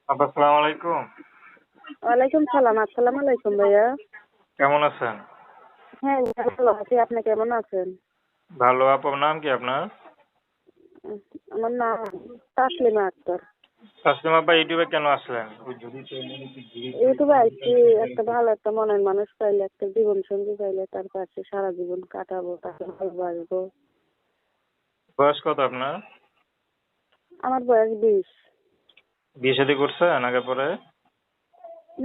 আসসালামু আলাইকুম। ওয়ালাইকুম সালাম। আসসালামু আলাইকুম ভাইয়া। কেমন আছেন? হ্যাঁ, ভালো আছি। আপনি কেমন আছেন? ভালো। আপনার নাম কি আপনার? উম, আমার নাম তাসলিমা আক্তার। তাসলিমা আপা ইউটিউবে কেন আসলেন? ইউটিউবে আইছি ভালো একটা মনের মানুষ পাইলে, একটা জীবন সঙ্গী পাইলে তার পাশে সারা জীবন কাটাবো, তাকে ভালোবাসবো। বয়স কত আপনার? আমার বয়স 20। বিয়ে শাদী করছেন আগে পরে?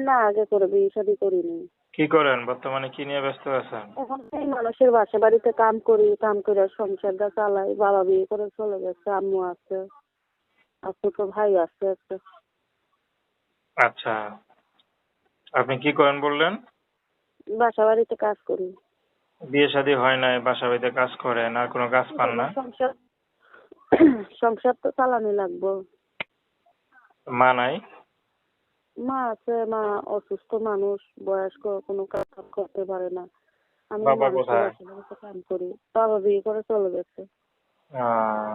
না, আগে করে বিয়ে শাদী করিনি। কি করেন বর্তমানে, কি নিয়ে ব্যস্ত আছেন? এখন এই মানুষের বাসা বাড়িতে কাম করি, কাম করে সংসারটা চালাই। বাবা বিয়ে করে চলে গেছে, আম্মু আছে, আর ছোট ভাই আছে একটা। আচ্ছা, আপনি কি করেন বললেন? বাসা বাড়িতে কাজ করি। বিয়ে শাদী হয় নাই, বাসা বাড়িতে কাজ করেন, আর কোনো কাজ পান না? সংসার সংসার তো চালানি লাগবো। মা নাই? মা আছে, মা অসুস্থ মানুষ, বয়স্ক, কোনো কাজ কাম করতে পারে না। আমি বাবা মানুষের কোথায়? বাসায় বাড়িতে কাম করি। বাবা বিয়ে করে চলে গেছে। আহ,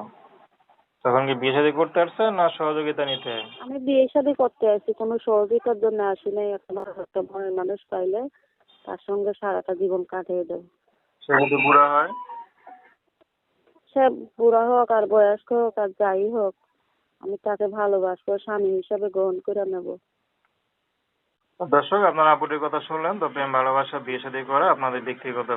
তখন কি বিয়ে শাদী করতে আসছেন না সহযোগিতা নিতে? আমি বিয়ে শাদী করতে আসি, কোনো সহযোগিতার জন্য আসি নাই। একটা মনের মানুষ পাইলে তার সঙ্গে সারাটা জীবন কাটিয়ে দেব। সে যদি বুড়া হয়? সে বুড়া হোক আর বয়স্ক হোক আর যাই হোক, আমি তাকে ভালোবাসবো, স্বামী হিসাবে গ্রহণ করে নেব। দর্শক, আপনার আপুটির কথা শুনলেন তো। প্রেম ভালোবাসা বিয়ে শাদী করা আপনাদের ব্যক্তিগত